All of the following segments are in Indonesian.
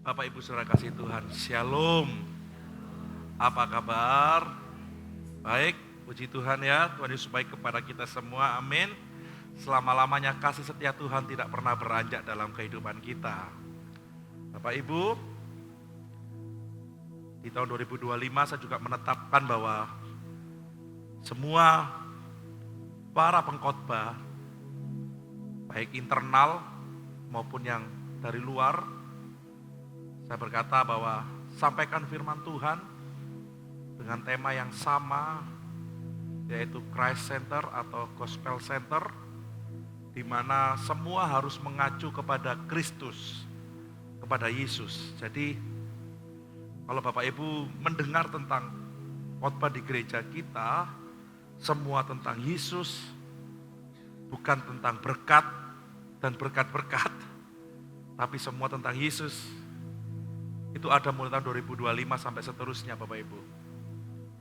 Bapak Ibu Saudara kasih Tuhan, Shalom. Apa kabar? Baik, puji Tuhan ya, Tuhan Yesus baik kepada kita semua, amin. Selama-lamanya kasih setia Tuhan tidak pernah beranjak dalam kehidupan kita. Bapak Ibu, di tahun 2025 saya juga menetapkan bahwa semua para pengkhotbah, baik internal maupun yang dari luar, saya berkata bahwa sampaikan firman Tuhan dengan tema yang sama, yaitu Christ Center atau Gospel Center, di mana semua harus mengacu kepada Kristus, kepada Yesus. Jadi kalau Bapak Ibu mendengar tentang khotbah di gereja kita, semua tentang Yesus, bukan tentang berkat dan berkat-berkat, tapi semua tentang Yesus. Itu ada mulai tahun 2025 sampai seterusnya Bapak Ibu.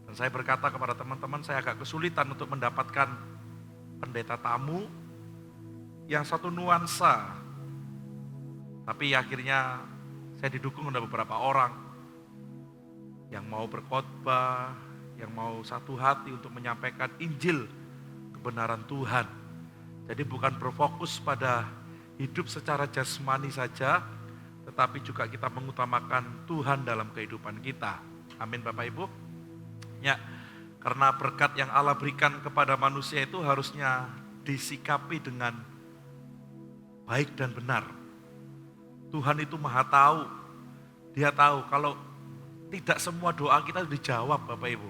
Dan saya berkata kepada teman-teman, saya agak kesulitan untuk mendapatkan pendeta tamu yang satu nuansa. Tapi akhirnya saya didukung oleh beberapa orang yang mau berkhotbah, yang mau satu hati untuk menyampaikan Injil kebenaran Tuhan. Jadi bukan berfokus pada hidup secara jasmani saja, tetapi juga kita mengutamakan Tuhan dalam kehidupan kita. Amin Bapak Ibu. Ya, karena berkat yang Allah berikan kepada manusia itu harusnya disikapi dengan baik dan benar. Tuhan itu Maha tahu. Dia tahu kalau tidak semua doa kita dijawab Bapak Ibu.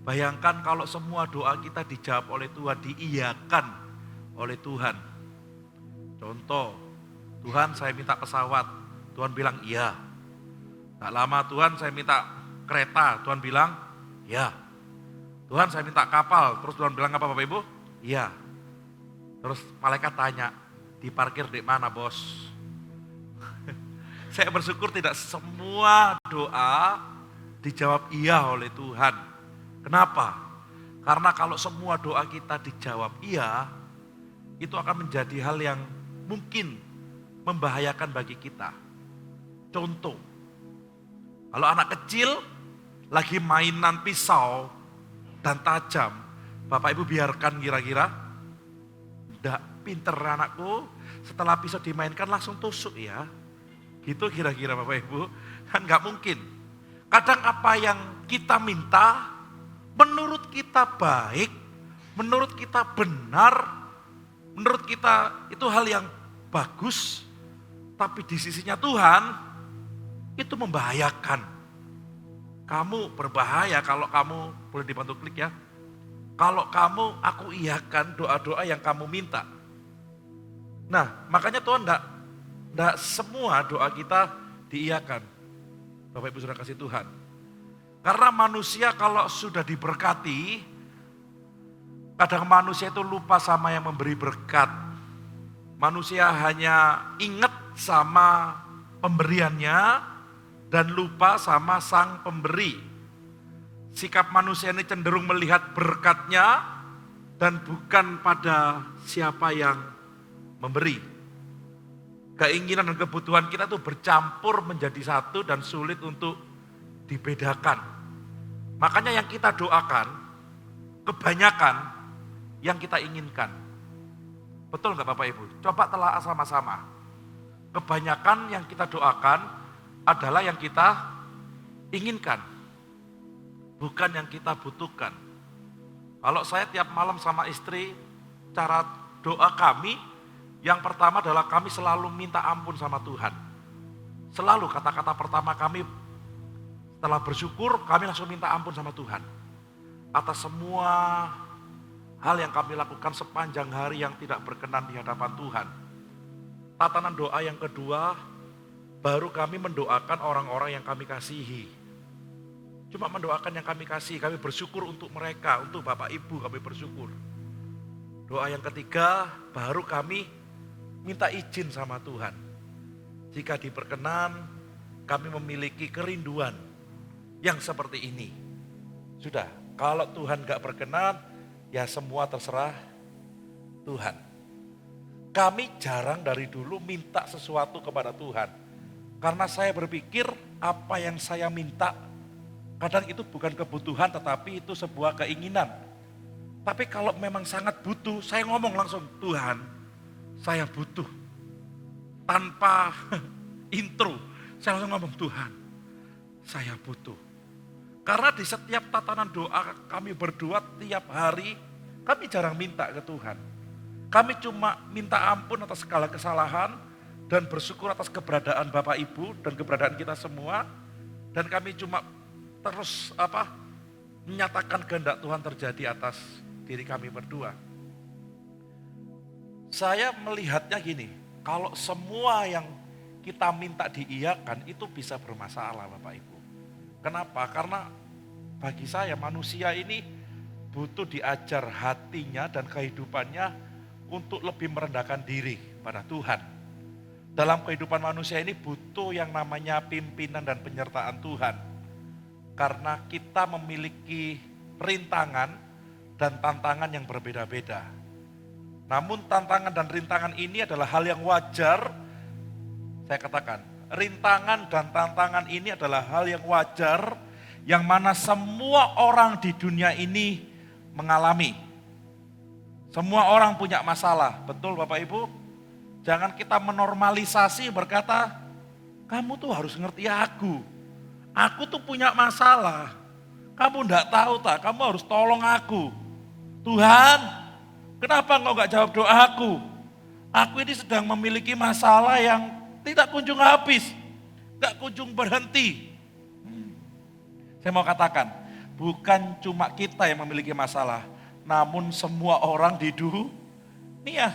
Bayangkan kalau semua doa kita dijawab oleh Tuhan, diiyakan oleh Tuhan. Contoh, Tuhan saya minta pesawat. Tuhan bilang iya. Tak lama Tuhan saya minta kereta, Tuhan bilang iya. Tuhan saya minta kapal, terus Tuhan bilang apa Bapak Ibu? Iya. Terus malaikat tanya, diparkir di mana bos? Saya bersyukur tidak semua doa dijawab iya oleh Tuhan. Kenapa? Karena kalau semua doa kita dijawab iya, itu akan menjadi hal yang mungkin membahayakan bagi kita. Contoh, kalau anak kecil lagi mainan pisau dan tajam, Bapak Ibu biarkan kira-kira? Tidak, pinter anakku, setelah pisau dimainkan langsung tusuk ya. Gitu kira-kira Bapak Ibu, kan gak mungkin. Kadang apa yang kita minta, menurut kita baik, menurut kita benar, menurut kita itu hal yang bagus, tapi di sisinya Tuhan, itu membahayakan. Kamu berbahaya kalau kamu, boleh dibantu klik ya. Kalau kamu, aku iyakan doa-doa yang kamu minta. Nah, makanya Tuhan enggak semua doa kita diiyakan. Bapak Ibu Saudara kasih Tuhan. Karena manusia kalau sudah diberkati, kadang manusia itu lupa sama yang memberi berkat. Manusia hanya ingat sama pemberiannya, dan lupa sama sang pemberi. Sikap manusia ini cenderung melihat berkatnya dan bukan pada siapa yang memberi. Keinginan dan kebutuhan kita tuh bercampur menjadi satu dan sulit untuk dibedakan. Makanya yang kita doakan, kebanyakan yang kita inginkan. Betul nggak Bapak Ibu? Coba telaah sama-sama. Kebanyakan yang kita doakan adalah yang kita inginkan, bukan yang kita butuhkan. Kalau saya tiap malam sama istri, cara doa kami, yang pertama adalah kami selalu minta ampun sama Tuhan. Selalu kata-kata pertama kami, setelah bersyukur, kami langsung minta ampun sama Tuhan. Atas semua hal yang kami lakukan sepanjang hari yang tidak berkenan di hadapan Tuhan. Tatanan doa yang kedua, baru kami mendoakan orang-orang yang kami kasihi. Cuma mendoakan yang kami kasih, kami bersyukur untuk mereka, untuk Bapak Ibu kami bersyukur. Doa yang ketiga, baru kami minta izin sama Tuhan. Jika diperkenan, kami memiliki kerinduan yang seperti ini. Sudah, kalau Tuhan gak berkenan, ya semua terserah Tuhan. Kami jarang dari dulu minta sesuatu kepada Tuhan. Karena saya berpikir apa yang saya minta, kadang itu bukan kebutuhan tetapi itu sebuah keinginan. Tapi kalau memang sangat butuh, saya ngomong langsung, Tuhan, saya butuh. Tanpa intro, saya langsung ngomong, Tuhan, saya butuh. Karena di setiap tatanan doa kami berdua tiap hari, kami jarang minta ke Tuhan. Kami cuma minta ampun atas segala kesalahan dan bersyukur atas keberadaan Bapak Ibu dan keberadaan kita semua. Dan kami cuma terus menyatakan kehendak Tuhan terjadi atas diri kami berdua. Saya melihatnya gini, kalau semua yang kita minta diiyakan itu bisa bermasalah Bapak Ibu. Kenapa? Karena bagi saya manusia ini butuh diajar hatinya dan kehidupannya untuk lebih merendahkan diri pada Tuhan. Dalam kehidupan manusia ini butuh yang namanya pimpinan dan penyertaan Tuhan. Karena kita memiliki rintangan dan tantangan yang berbeda-beda. Namun tantangan dan rintangan ini adalah hal yang wajar. Saya katakan, rintangan dan tantangan ini adalah hal yang wajar yang mana semua orang di dunia ini mengalami. Semua orang punya masalah, betul Bapak Ibu? Jangan kita menormalisasi berkata, kamu tuh harus ngerti aku. Aku tuh punya masalah. Kamu enggak tahu tak, kamu harus tolong aku. Tuhan, kenapa engkau enggak jawab doaku? Aku ini sedang memiliki masalah yang tidak kunjung habis, enggak kunjung berhenti. Saya mau katakan, bukan cuma kita yang memiliki masalah, namun semua orang di dunia.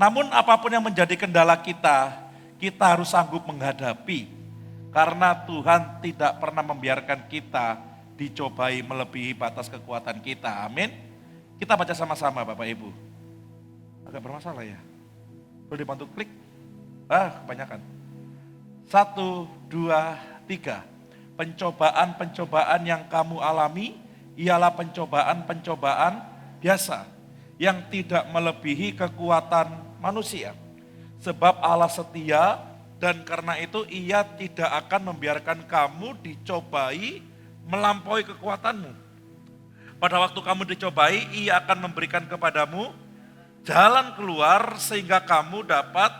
Namun apapun yang menjadi kendala kita, kita harus sanggup menghadapi. Karena Tuhan tidak pernah membiarkan kita dicobai melebihi batas kekuatan kita. Amin. Kita baca sama-sama Bapak Ibu. Agak bermasalah ya. Boleh dibantu klik? Kebanyakan. 1, 2, 3. Pencobaan-pencobaan yang kamu alami ialah pencobaan-pencobaan biasa yang tidak melebihi kekuatan manusia. Sebab Allah setia dan karena itu Ia tidak akan membiarkan kamu dicobai melampaui kekuatanmu. Pada waktu kamu dicobai, Ia akan memberikan kepadamu jalan keluar sehingga kamu dapat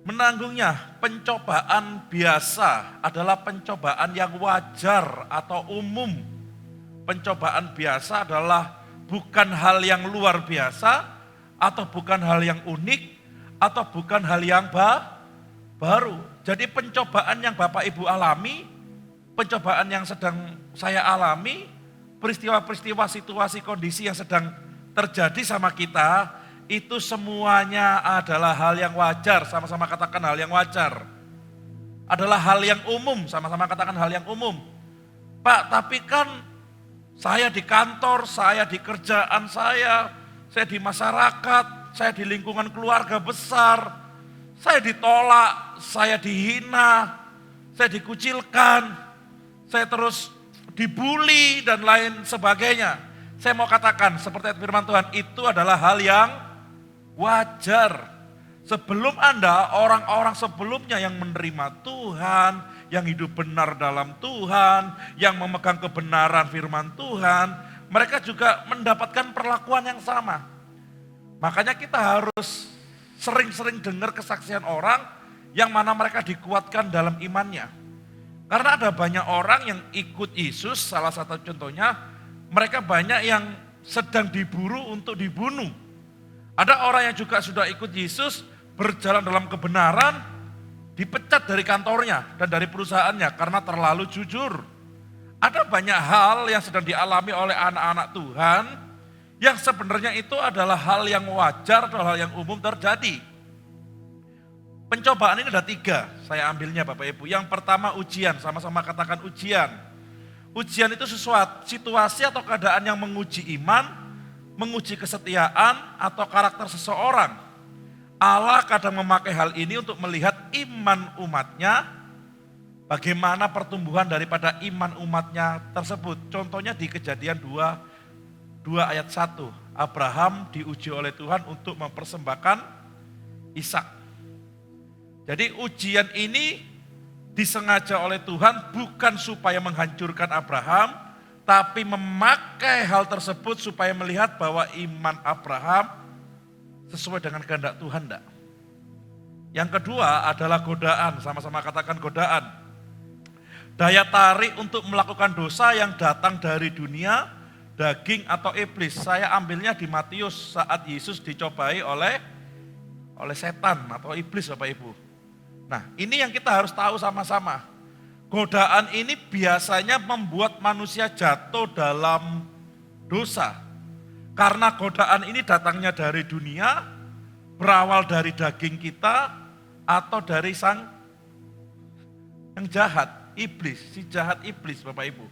menanggungnya. Pencobaan biasa adalah pencobaan yang wajar atau umum. Pencobaan biasa adalah bukan hal yang luar biasa atau bukan hal yang unik atau bukan hal yang baru. Jadi pencobaan yang Bapak Ibu alami, pencobaan yang sedang saya alami, peristiwa-peristiwa, situasi, kondisi yang sedang terjadi sama kita, itu semuanya adalah hal yang wajar, sama-sama katakan hal yang wajar. Adalah hal yang umum, sama-sama katakan hal yang umum. Pak, tapi kan saya di kantor, saya di kerjaan saya di masyarakat, saya di lingkungan keluarga besar, saya ditolak, saya dihina, saya dikucilkan, saya terus dibully dan lain sebagainya. Saya mau katakan seperti firman Tuhan, itu adalah hal yang wajar. Sebelum Anda, orang-orang sebelumnya yang menerima Tuhan, yang hidup benar dalam Tuhan, yang memegang kebenaran firman Tuhan, mereka juga mendapatkan perlakuan yang sama. Makanya kita harus sering-sering dengar kesaksian orang yang mana mereka dikuatkan dalam imannya. Karena ada banyak orang yang ikut Yesus, salah satu contohnya, mereka banyak yang sedang diburu untuk dibunuh. Ada orang yang juga sudah ikut Yesus, berjalan dalam kebenaran, dipecat dari kantornya dan dari perusahaannya karena terlalu jujur. Ada banyak hal yang sedang dialami oleh anak-anak Tuhan, yang sebenarnya itu adalah hal yang wajar, adalah hal yang umum terjadi. Pencobaan ini ada 3, saya ambilnya Bapak Ibu. Yang pertama ujian, sama-sama katakan ujian. Ujian itu sesuatu, situasi atau keadaan yang menguji iman, menguji kesetiaan atau karakter seseorang. Allah kadang memakai hal ini untuk melihat iman umatnya, bagaimana pertumbuhan daripada iman umatnya tersebut. Contohnya di Kejadian 2 ayat 1, Abraham diuji oleh Tuhan untuk mempersembahkan Ishak. Jadi ujian ini disengaja oleh Tuhan bukan supaya menghancurkan Abraham, tapi memakai hal tersebut supaya melihat bahwa iman Abraham sesuai dengan kehendak Tuhan enggak. Yang kedua adalah godaan, sama-sama katakan godaan. Daya tarik untuk melakukan dosa yang datang dari dunia, daging atau iblis. Saya ambilnya di Matius saat Yesus dicobai oleh setan atau iblis Bapak Ibu. Nah ini yang kita harus tahu sama-sama. Godaan ini biasanya membuat manusia jatuh dalam dosa. Karena godaan ini datangnya dari dunia, berawal dari daging kita, atau dari sang yang jahat. Iblis, si jahat iblis Bapak Ibu.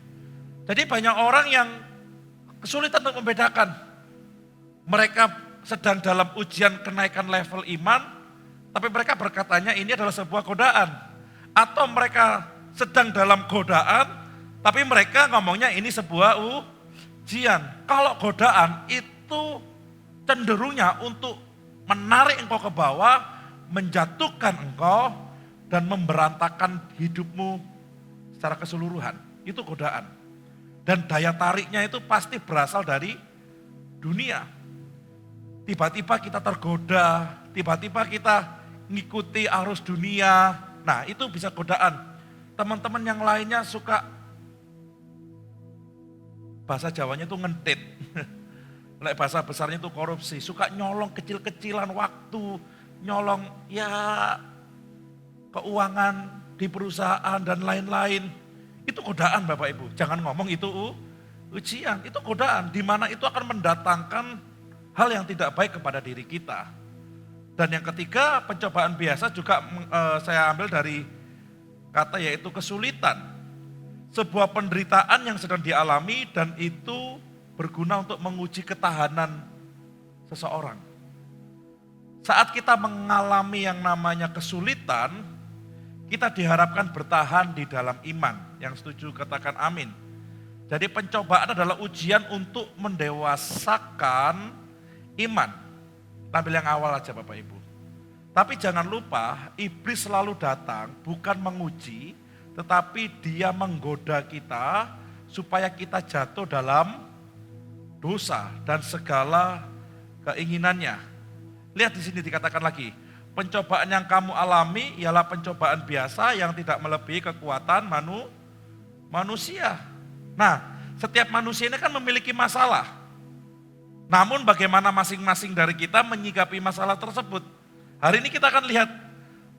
Jadi banyak orang yang kesulitan untuk membedakan. Mereka sedang dalam ujian kenaikan level iman, tapi mereka berkatanya ini adalah sebuah godaan. Atau mereka sedang dalam godaan, tapi mereka ngomongnya ini sebuah ujian. Kalau godaan itu cenderungnya untuk menarik engkau ke bawah, menjatuhkan engkau, dan memberantakan hidupmu secara keseluruhan. Itu godaan. Dan daya tariknya itu pasti berasal dari dunia. Tiba-tiba kita tergoda, tiba-tiba kita ngikuti arus dunia. Nah itu bisa godaan. Teman-teman yang lainnya suka, bahasa Jawanya itu ngentit. Bahasa besarnya itu korupsi. Suka nyolong kecil-kecilan waktu, nyolong ya keuangan di perusahaan dan lain-lain. Itu godaan Bapak Ibu. Jangan ngomong itu ujian, itu godaan. Di mana itu akan mendatangkan hal yang tidak baik kepada diri kita. Dan yang ketiga, pencobaan biasa juga saya ambil dari kata yaitu kesulitan. Sebuah penderitaan yang sedang dialami dan itu berguna untuk menguji ketahanan seseorang. Saat kita mengalami yang namanya kesulitan, kita diharapkan bertahan di dalam iman. Yang setuju katakan amin. Jadi pencobaan adalah ujian untuk mendewasakan iman. Ambil yang awal aja Bapak Ibu. Tapi jangan lupa iblis selalu datang bukan menguji, tetapi dia menggoda kita supaya kita jatuh dalam dosa dan segala keinginannya. Lihat di sini dikatakan lagi, pencobaan yang kamu alami ialah pencobaan biasa yang tidak melebihi kekuatan manusia. Nah, setiap manusia ini kan memiliki masalah. Namun bagaimana masing-masing dari kita menyikapi masalah tersebut. Hari ini kita akan lihat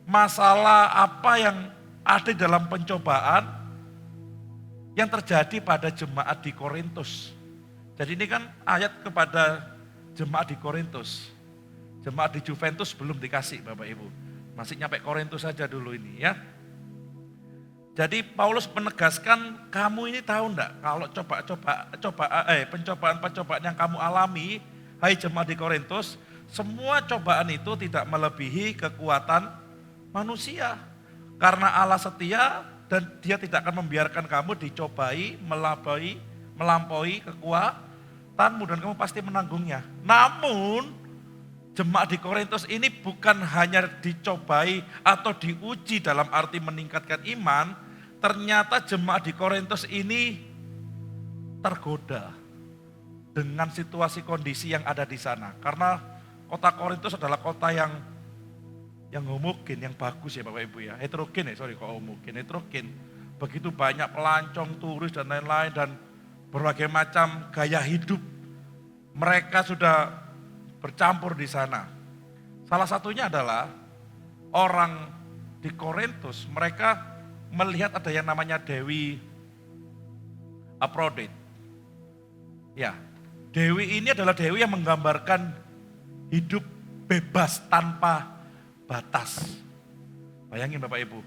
masalah apa yang ada dalam pencobaan yang terjadi pada jemaat di Korintus. Jadi ini kan ayat kepada jemaat di Korintus. Jemaat di Juventus belum dikasih Bapak Ibu. Masih nyampe Korintus saja dulu ini ya. Jadi Paulus menegaskan, kamu ini tahu enggak kalau pencobaan-pencobaan yang kamu alami, hai jemaat di Korintus, semua cobaan itu tidak melebihi kekuatan manusia. Karena Allah setia dan dia tidak akan membiarkan kamu dicobai, melampaui kekuatanmu dan kamu pasti menanggungnya. Namun jemaat di Korintus ini bukan hanya dicobai atau diuji dalam arti meningkatkan iman, ternyata jemaat di Korintus ini tergoda dengan situasi kondisi yang ada di sana. Karena kota Korintus adalah kota yang homogen, yang bagus ya Bapak Ibu ya. Heterogen. Begitu banyak pelancong, turis dan lain-lain dan berbagai macam gaya hidup. Mereka sudah bercampur di sana. Salah satunya adalah orang di Korintus, mereka melihat ada yang namanya Dewi Aphrodite. Ya, Dewi ini adalah Dewi yang menggambarkan hidup bebas tanpa batas. Bayangin Bapak Ibu,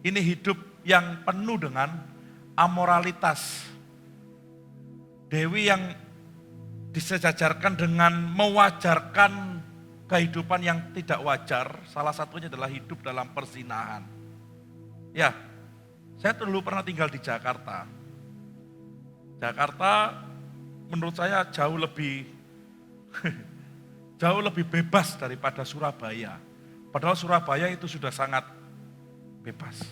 ini hidup yang penuh dengan amoralitas. Dewi yang disejajarkan dengan mewajarkan kehidupan yang tidak wajar, salah satunya adalah hidup dalam perzinahan. Ya, saya dulu pernah tinggal di Jakarta. Jakarta menurut saya jauh lebih bebas daripada Surabaya. Padahal Surabaya itu sudah sangat bebas.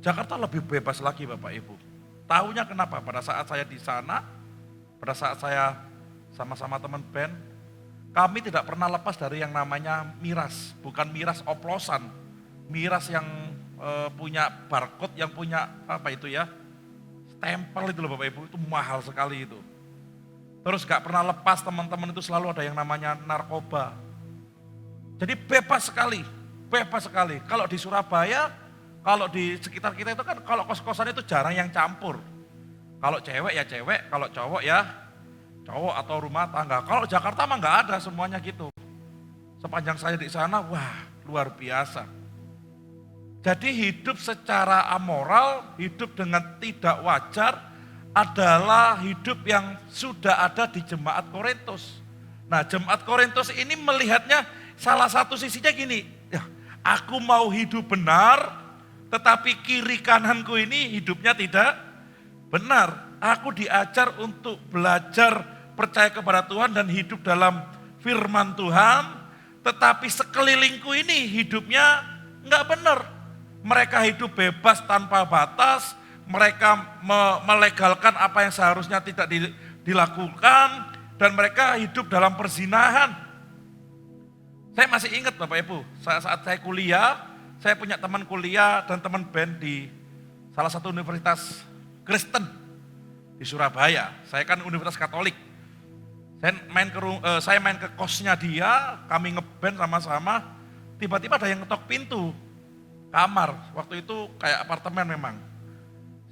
Jakarta lebih bebas lagi Bapak Ibu. Tahunya kenapa? Pada saat saya di sana, pada saat saya sama-sama teman band, kami tidak pernah lepas dari yang namanya miras. Bukan miras oplosan, miras yang punya barcode, yang punya apa itu ya, stempel itu loh Bapak Ibu, itu mahal sekali itu. Terus gak pernah lepas teman-teman itu selalu ada yang namanya narkoba. Jadi bebas sekali, bebas sekali. Kalau di Surabaya, kalau di sekitar kita itu kan kalau kos-kosan itu jarang yang campur. Kalau cewek ya cewek, kalau cowok ya cowok atau rumah tangga. Kalau Jakarta mah nggak ada semuanya gitu. Sepanjang saya di sana, wah luar biasa. Jadi hidup secara amoral, hidup dengan tidak wajar adalah hidup yang sudah ada di jemaat Korintus. Nah jemaat Korintus ini melihatnya salah satu sisinya gini, ya, aku mau hidup benar, tetapi kiri kananku ini hidupnya tidak benar. Aku diajar untuk belajar percaya kepada Tuhan dan hidup dalam firman Tuhan, tetapi sekelilingku ini hidupnya enggak benar. Mereka hidup bebas tanpa batas, mereka melegalkan apa yang seharusnya tidak dilakukan, dan mereka hidup dalam perzinahan. Saya masih ingat Bapak Ibu, saat saya kuliah, saya punya teman kuliah dan teman band di salah satu universitas Kristen di Surabaya. Saya kan universitas Katolik. Saya main ke kosnya dia, kami ngeband sama-sama. Tiba-tiba ada yang ngetok pintu kamar. Waktu itu kayak apartemen memang.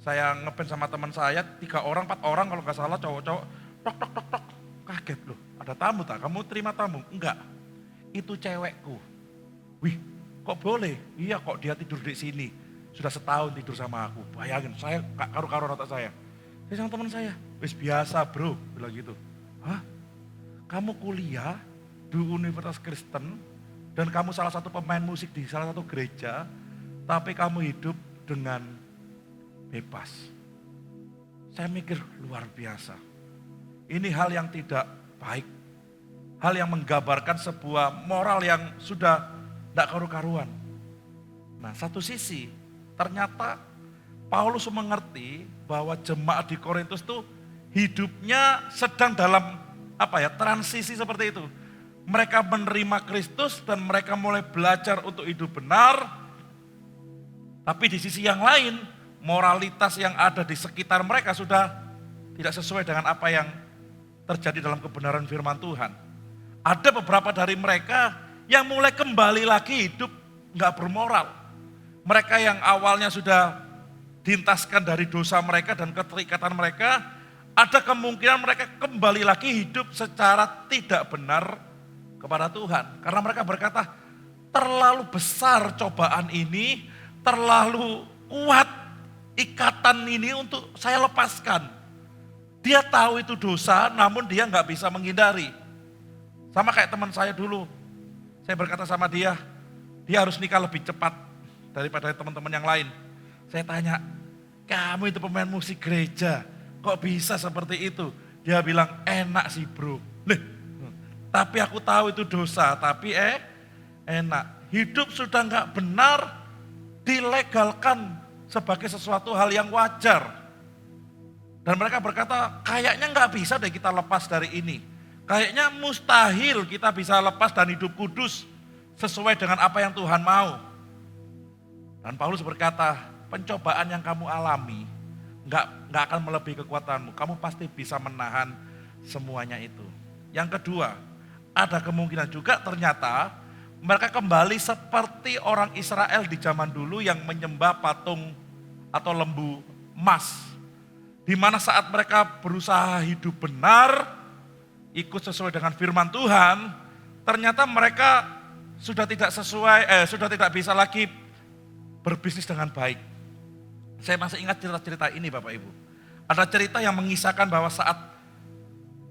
Saya ngeband sama teman saya, 3 orang, 4 orang kalau nggak salah cowok-cowok. Tok tok tok tok. Kaget loh, ada tamu tak? Kamu terima tamu? Enggak. Itu cewekku. Wih, kok boleh? Iya kok dia tidur di sini. Sudah setahun tidur sama aku. Bayangin, saya gak karu-karuan otak saya. Saya sama teman saya, wis biasa bro, bilang gitu. Hah? Kamu kuliah di Universitas Kristen dan kamu salah satu pemain musik di salah satu gereja, tapi kamu hidup dengan bebas. Saya mikir luar biasa. Ini hal yang tidak baik. Hal yang menggambarkan sebuah moral yang sudah tidak karu-karuan. Nah satu sisi ternyata Paulus mengerti bahwa jemaat di Korintus itu hidupnya sedang dalam transisi seperti itu. Mereka menerima Kristus dan mereka mulai belajar untuk hidup benar. Tapi di sisi yang lain moralitas yang ada di sekitar mereka sudah tidak sesuai dengan apa yang terjadi dalam kebenaran firman Tuhan. Ada beberapa dari mereka yang mulai kembali lagi hidup nggak bermoral. Mereka yang awalnya sudah diintaskan dari dosa mereka dan keterikatan mereka, ada kemungkinan mereka kembali lagi hidup secara tidak benar kepada Tuhan. Karena mereka berkata, terlalu besar cobaan ini, terlalu kuat ikatan ini untuk saya lepaskan. Dia tahu itu dosa, namun dia nggak bisa menghindari. Sama kayak teman saya dulu, saya berkata sama dia harus nikah lebih cepat daripada teman-teman yang lain. Saya tanya, kamu itu pemain musik gereja, kok bisa seperti itu? Dia bilang, enak sih bro. Tapi aku tahu itu dosa, tapi enak. Hidup sudah nggak benar, dilegalkan sebagai sesuatu hal yang wajar. Dan mereka berkata, kayaknya nggak bisa deh kita lepas dari ini. Kayaknya mustahil kita bisa lepas dan hidup kudus sesuai dengan apa yang Tuhan mau. Dan Paulus berkata, pencobaan yang kamu alami nggak akan melebihi kekuatanmu. Kamu pasti bisa menahan semuanya itu. Yang kedua, ada kemungkinan juga ternyata mereka kembali seperti orang Israel di zaman dulu yang menyembah patung atau lembu emas. Di mana saat mereka berusaha hidup benar, ikut sesuai dengan firman Tuhan, ternyata mereka sudah tidak bisa lagi berbisnis dengan baik. Saya masih ingat cerita-cerita ini Bapak Ibu. Ada cerita yang mengisahkan bahwa saat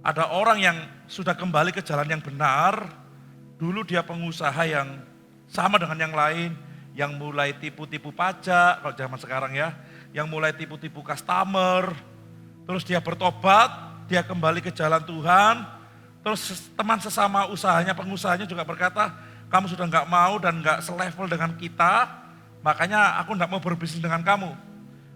ada orang yang sudah kembali ke jalan yang benar, dulu dia pengusaha yang sama dengan yang lain, yang mulai tipu-tipu pajak, kalau zaman sekarang ya, yang mulai tipu-tipu customer, terus dia bertobat, dia kembali ke jalan Tuhan, terus teman sesama usahanya, pengusahanya juga berkata, kamu sudah nggak mau dan nggak selevel dengan kita, makanya aku nggak mau berbisnis dengan kamu.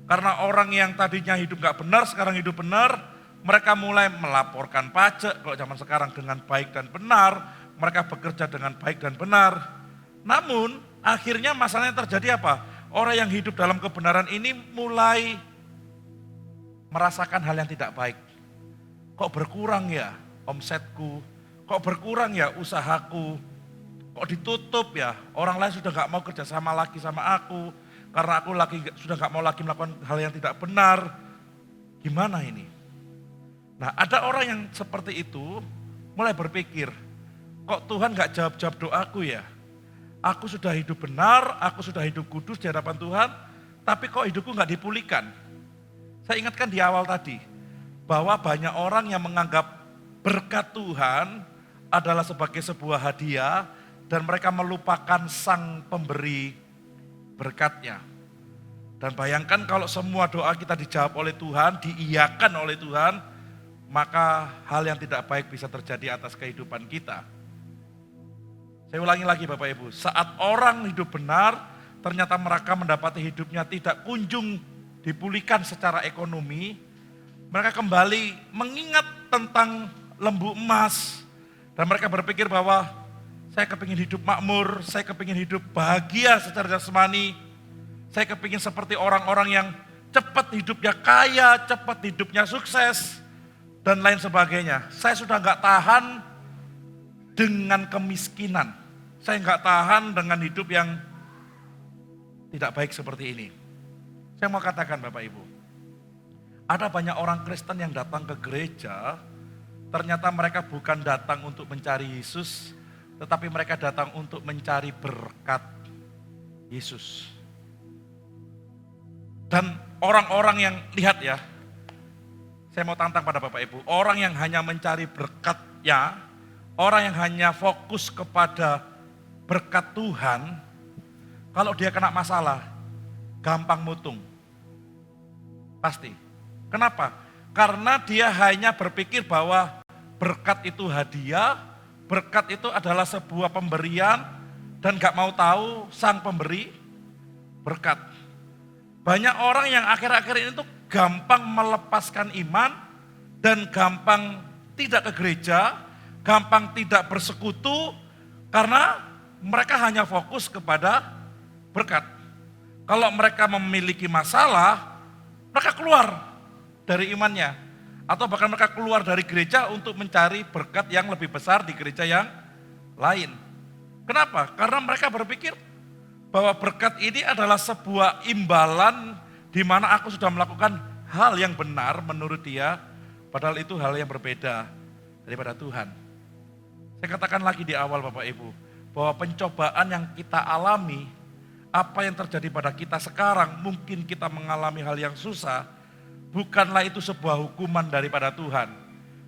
Karena orang yang tadinya hidup nggak benar, sekarang hidup benar, mereka mulai melaporkan pajak kalau zaman sekarang dengan baik dan benar, mereka bekerja dengan baik dan benar. Namun akhirnya masalahnya terjadi apa? Orang yang hidup dalam kebenaran ini mulai merasakan hal yang tidak baik. Kok berkurang ya omsetku, kok berkurang ya usahaku, kok ditutup ya, orang lain sudah gak mau kerjasama lagi sama aku, karena aku sudah gak mau lagi melakukan hal yang tidak benar. Gimana ini? Nah, ada orang yang seperti itu mulai berpikir, kok Tuhan gak jawab-jawab doaku ya? Aku sudah hidup benar, aku sudah hidup kudus di hadapan Tuhan, tapi kok hidupku gak dipulihkan? Saya ingatkan di awal tadi, bahwa banyak orang yang menganggap berkat Tuhan adalah sebagai sebuah hadiah, dan mereka melupakan sang pemberi berkatnya. Dan bayangkan kalau semua doa kita dijawab oleh Tuhan, diiyakan oleh Tuhan, maka hal yang tidak baik bisa terjadi atas kehidupan kita. Saya ulangi lagi Bapak Ibu, saat orang hidup benar, ternyata mereka mendapati hidupnya tidak kunjung dipulihkan secara ekonomi, mereka kembali mengingat tentang lembu emas, dan mereka berpikir bahwa saya kepingin hidup makmur, saya kepingin hidup bahagia secara jasmani, saya kepingin seperti orang-orang yang cepat hidupnya kaya, cepat hidupnya sukses, dan lain sebagainya. Saya sudah gak tahan dengan kemiskinan. Saya nggak tahan dengan hidup yang tidak baik seperti ini. Saya mau katakan Bapak Ibu, ada banyak orang Kristen yang datang ke gereja, ternyata mereka bukan datang untuk mencari Yesus, tetapi mereka datang untuk mencari berkat Yesus. Dan orang-orang yang, lihat ya, saya mau tantang pada Bapak Ibu, orang yang hanya mencari berkatnya, orang yang hanya fokus kepada berkat Tuhan, kalau dia kena masalah, gampang mutung. Pasti. Kenapa? Karena dia hanya berpikir bahwa berkat itu hadiah, berkat itu adalah sebuah pemberian, dan gak mau tahu sang pemberi berkat. Banyak orang yang akhir-akhir ini tuh gampang melepaskan iman, dan gampang tidak ke gereja, gampang tidak bersekutu, karena mereka hanya fokus kepada berkat. Kalau mereka memiliki masalah, mereka keluar dari imannya. Atau bahkan mereka keluar dari gereja untuk mencari berkat yang lebih besar di gereja yang lain. Kenapa? Karena mereka berpikir bahwa berkat ini adalah sebuah imbalan di mana aku sudah melakukan hal yang benar menurut dia, padahal itu hal yang berbeda daripada Tuhan. Saya katakan lagi di awal Bapak Ibu, bahwa pencobaan yang kita alami, apa yang terjadi pada kita sekarang, mungkin kita mengalami hal yang susah, bukanlah itu sebuah hukuman daripada Tuhan,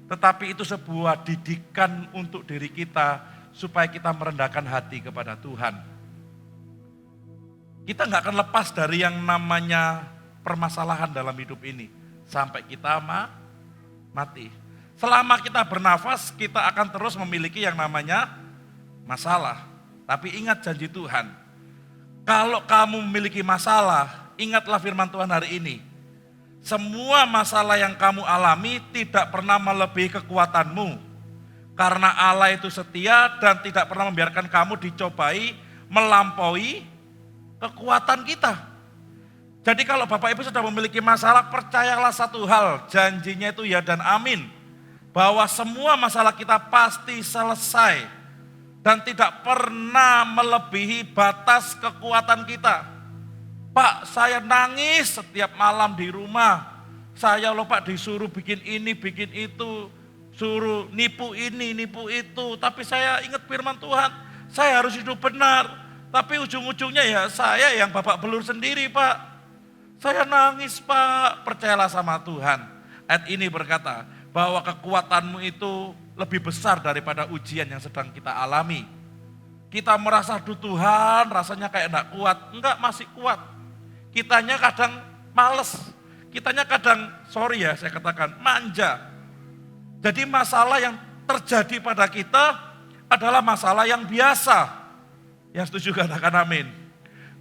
tetapi itu sebuah didikan untuk diri kita, supaya kita merendahkan hati kepada Tuhan. Kita nggak akan lepas dari yang namanya permasalahan dalam hidup ini, sampai kita mati. Selama kita bernafas, kita akan terus memiliki yang namanya masalah. Tapi ingat janji Tuhan, kalau kamu memiliki masalah, ingatlah firman Tuhan hari ini. Semua masalah yang kamu alami tidak pernah melebihi kekuatanmu. Karena Allah itu setia dan tidak pernah membiarkan kamu dicobai melampaui kekuatan kita. Jadi kalau Bapak Ibu sudah memiliki masalah, percayalah satu hal, janjinya itu ya dan amin. Bahwa semua masalah kita pasti selesai. Dan tidak pernah melebihi batas kekuatan kita. Pak, saya nangis setiap malam di rumah. Saya loh Pak disuruh bikin ini, bikin itu. Suruh nipu ini, nipu itu. Tapi saya ingat firman Tuhan. Saya harus hidup benar. Tapi ujung-ujungnya ya saya yang babak belur sendiri Pak. Saya nangis Pak. Percayalah sama Tuhan. Ayat ini berkata bahwa kekuatanmu itu lebih besar daripada ujian yang sedang kita alami. Kita merasa, aduh Tuhan rasanya kayak enggak kuat. Enggak, masih kuat. Kitanya kadang males. Kitanya kadang, sorry ya saya katakan, manja. Jadi masalah yang terjadi pada kita adalah masalah yang biasa. Yang setuju katakan amin.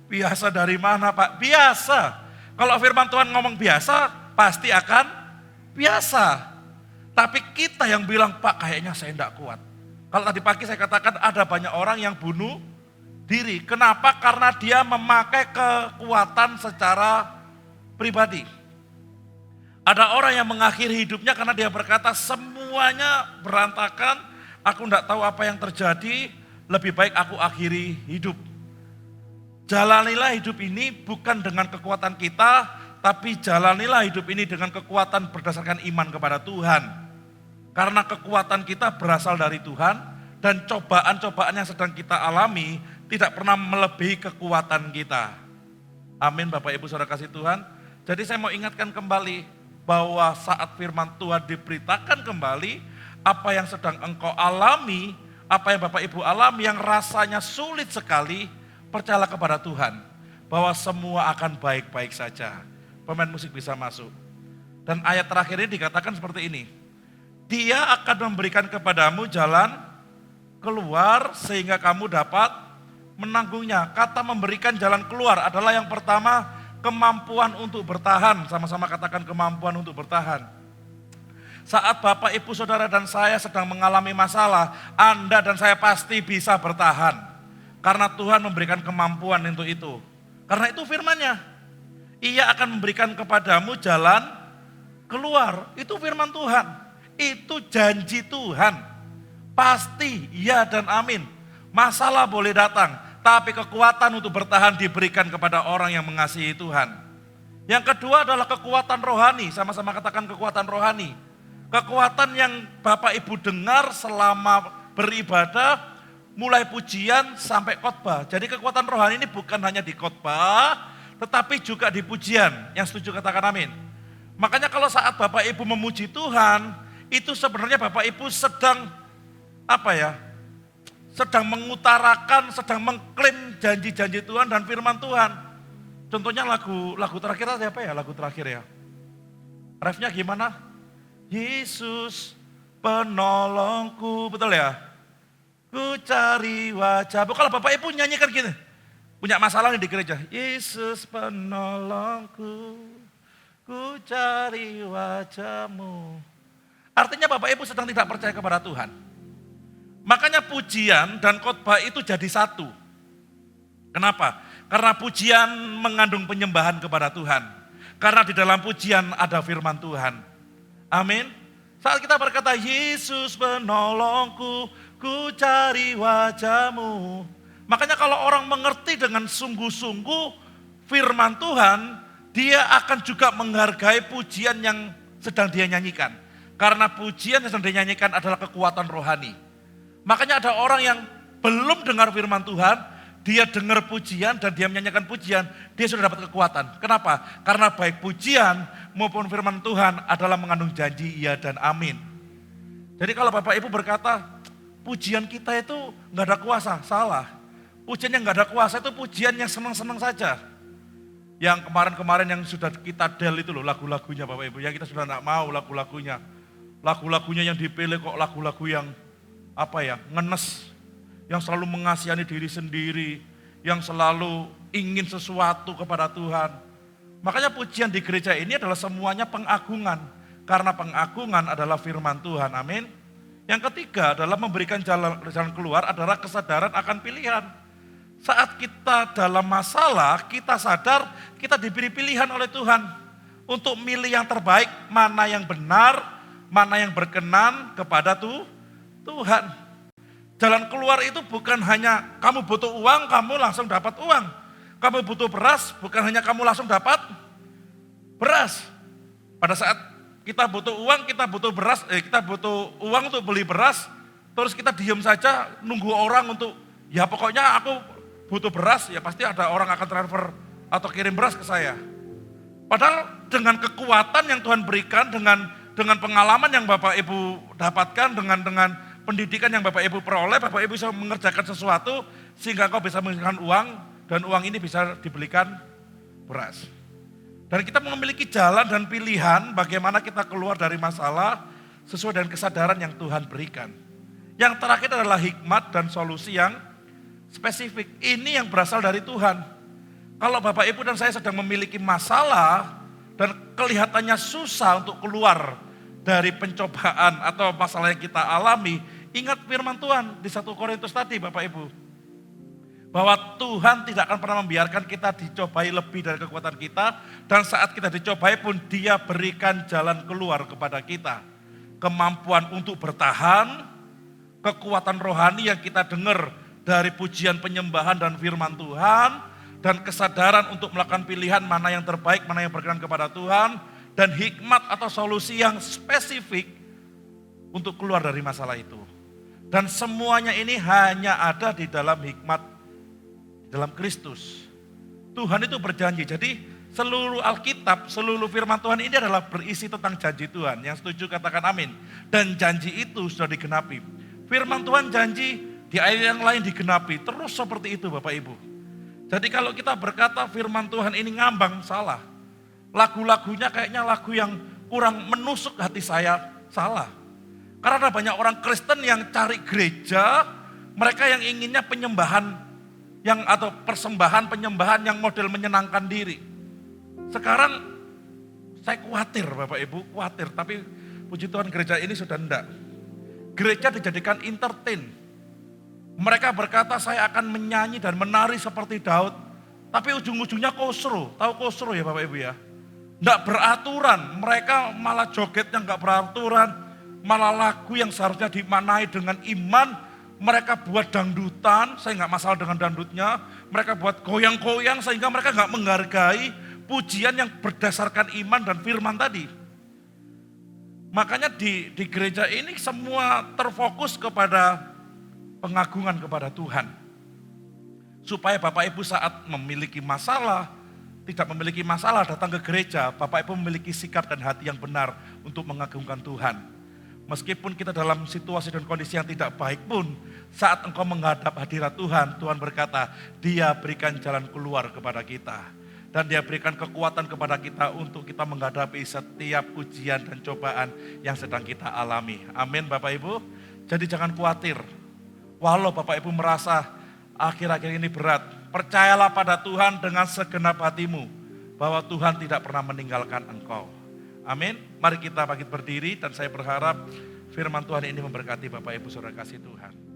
Biasa dari mana Pak? Biasa. Kalau firman Tuhan ngomong biasa, pasti akan biasa. Tapi kita yang bilang, Pak kayaknya saya tidak kuat. Kalau tadi pagi saya katakan ada banyak orang yang bunuh diri. Kenapa? Karena dia memakai kekuatan secara pribadi. Ada orang yang mengakhiri hidupnya karena dia berkata semuanya berantakan, aku tidak tahu apa yang terjadi, lebih baik aku akhiri hidup. Jalanilah hidup ini bukan dengan kekuatan kita, tapi jalanilah hidup ini dengan kekuatan berdasarkan iman kepada Tuhan. Karena kekuatan kita berasal dari Tuhan dan cobaan-cobaan yang sedang kita alami tidak pernah melebihi kekuatan kita. Amin Bapak Ibu Saudara kasih Tuhan. Jadi saya mau ingatkan kembali bahwa saat firman Tuhan diberitakan kembali, apa yang sedang engkau alami, apa yang Bapak Ibu alami yang rasanya sulit sekali, percayalah kepada Tuhan bahwa semua akan baik-baik saja. Pemain musik bisa masuk. Dan ayat terakhir ini dikatakan seperti ini. Dia akan memberikan kepadamu jalan keluar sehingga kamu dapat menanggungnya. Kata memberikan jalan keluar adalah yang pertama kemampuan untuk bertahan. Sama-sama katakan kemampuan untuk bertahan. Saat Bapak, Ibu, Saudara dan saya sedang mengalami masalah, Anda dan saya pasti bisa bertahan. Karena Tuhan memberikan kemampuan untuk itu. Karena itu firman-Nya. Ia akan memberikan kepadamu jalan keluar. Itu firman Tuhan. Itu janji Tuhan. Pasti ya dan amin. Masalah boleh datang, tapi kekuatan untuk bertahan diberikan kepada orang yang mengasihi Tuhan. Yang kedua adalah kekuatan rohani. Sama-sama katakan kekuatan rohani. Kekuatan yang Bapak Ibu dengar selama beribadah, mulai pujian sampai khotbah. Jadi kekuatan rohani ini bukan hanya di khotbah, tetapi juga di pujian. Yang setuju katakan amin. Makanya kalau saat Bapak Ibu memuji Tuhan, itu sebenarnya Bapak Ibu sedang sedang mengutarakan, sedang mengklaim janji-janji Tuhan dan firman Tuhan. Contohnya lagu terakhir apa ya? Lagu terakhir ya. Refnya gimana? Yesus penolongku, betul ya? Ku cari wajah. Kalau Bapak Ibu nyanyikan gini, punya masalah nih di gereja. Yesus penolongku, ku cari wajahmu. Artinya Bapak Ibu sedang tidak percaya kepada Tuhan. Makanya pujian dan khotbah itu jadi satu. Kenapa? Karena pujian mengandung penyembahan kepada Tuhan. Karena di dalam pujian ada firman Tuhan. Amin. Saat kita berkata, Yesus penolongku, ku cari wajahmu. Makanya kalau orang mengerti dengan sungguh-sungguh firman Tuhan, dia akan juga menghargai pujian yang sedang dia nyanyikan. Karena pujian yang sedang dinyanyikan adalah kekuatan rohani. Makanya ada orang yang belum dengar firman Tuhan, dia dengar pujian dan dia menyanyikan pujian, dia sudah dapat kekuatan. Kenapa? Karena baik pujian maupun firman Tuhan adalah mengandung janji iya dan amin. Jadi kalau Bapak Ibu berkata, pujian kita itu gak ada kuasa, salah. Pujian yang gak ada kuasa itu pujian yang senang-senang saja. Yang kemarin-kemarin yang sudah kita del itu loh lagu-lagunya Bapak Ibu, yang kita sudah gak mau lagu-lagunya. Lagu-lagunya yang dipilih kok lagu-lagu yang ngenes, yang selalu mengasihani diri sendiri, yang selalu ingin sesuatu kepada Tuhan. Makanya pujian di gereja ini adalah semuanya pengagungan, karena pengagungan adalah firman Tuhan, amin. Yang ketiga adalah memberikan jalan keluar adalah kesadaran akan pilihan. Saat kita dalam masalah, kita sadar kita diberi pilihan oleh Tuhan untuk milih yang terbaik, mana yang benar, mana yang berkenan kepada Tuhan. Jalan keluar itu bukan hanya kamu butuh uang, kamu langsung dapat uang. Kamu butuh beras, bukan hanya kamu langsung dapat beras. Pada saat kita butuh uang, kita butuh beras, kita butuh uang untuk beli beras, terus kita diam saja nunggu orang untuk, ya pokoknya aku butuh beras, ya pasti ada orang akan transfer atau kirim beras ke saya. Padahal dengan kekuatan yang Tuhan berikan, dengan pengalaman yang Bapak Ibu dapatkan, dengan pendidikan yang Bapak Ibu peroleh, Bapak Ibu bisa mengerjakan sesuatu sehingga kau bisa menghasilkan uang dan uang ini bisa dibelikan beras. Dan kita memiliki jalan dan pilihan bagaimana kita keluar dari masalah sesuai dengan kesadaran yang Tuhan berikan. Yang terakhir adalah hikmat dan solusi yang spesifik. Ini yang berasal dari Tuhan. Kalau Bapak Ibu dan saya sedang memiliki masalah dan kelihatannya susah untuk keluar dari pencobaan atau masalah yang kita alami, ingat firman Tuhan di 1 Korintus tadi Bapak Ibu. Bahwa Tuhan tidak akan pernah membiarkan kita dicobai lebih dari kekuatan kita. Dan saat kita dicobai pun Dia berikan jalan keluar kepada kita. Kemampuan untuk bertahan, kekuatan rohani yang kita dengar dari pujian penyembahan dan firman Tuhan, dan kesadaran untuk melakukan pilihan mana yang terbaik, mana yang berkenan kepada Tuhan, dan hikmat atau solusi yang spesifik untuk keluar dari masalah itu. Dan semuanya ini hanya ada di dalam hikmat, dalam Kristus. Tuhan itu berjanji. Jadi seluruh Alkitab, seluruh firman Tuhan ini adalah berisi tentang janji Tuhan. Yang setuju katakan amin. Dan janji itu sudah digenapi. Firman Tuhan janji di ayat yang lain digenapi. Terus seperti itu Bapak Ibu. Jadi kalau kita berkata firman Tuhan ini ngambang, salah. Lagu-lagunya kayaknya lagu yang kurang menusuk hati saya, salah. Karena ada banyak orang Kristen yang cari gereja, mereka yang inginnya penyembahan atau persembahan penyembahan yang model menyenangkan diri. Sekarang saya khawatir Bapak Ibu, khawatir. Tapi puji Tuhan gereja ini sudah enggak. Gereja dijadikan entertain. Mereka berkata saya akan menyanyi dan menari seperti Daud. Tapi ujung-ujungnya kosro. Tahu kosro ya Bapak Ibu ya? Enggak beraturan. Mereka malah joget yang enggak beraturan. Malah lagu yang seharusnya dimanai dengan iman, mereka buat dangdutan, saya nggak masalah dengan dangdutnya. Mereka buat goyang-goyang sehingga mereka nggak menghargai pujian yang berdasarkan iman dan firman tadi. Makanya di gereja ini semua terfokus kepada pengagungan kepada Tuhan. Supaya Bapak Ibu saat memiliki masalah, tidak memiliki masalah datang ke gereja, Bapak Ibu memiliki sikap dan hati yang benar untuk mengagungkan Tuhan. Meskipun kita dalam situasi dan kondisi yang tidak baik pun, saat engkau menghadap hadirat Tuhan, Tuhan berkata, Dia berikan jalan keluar kepada kita. Dan Dia berikan kekuatan kepada kita untuk kita menghadapi setiap ujian dan cobaan yang sedang kita alami. Amin Bapak Ibu. Jadi jangan khawatir. Walau Bapak Ibu merasa akhir-akhir ini berat, percayalah pada Tuhan dengan segenap hatimu, bahwa Tuhan tidak pernah meninggalkan engkau. Amin. Mari kita bangkit berdiri dan saya berharap firman Tuhan ini memberkati Bapak Ibu Saudara kasih Tuhan.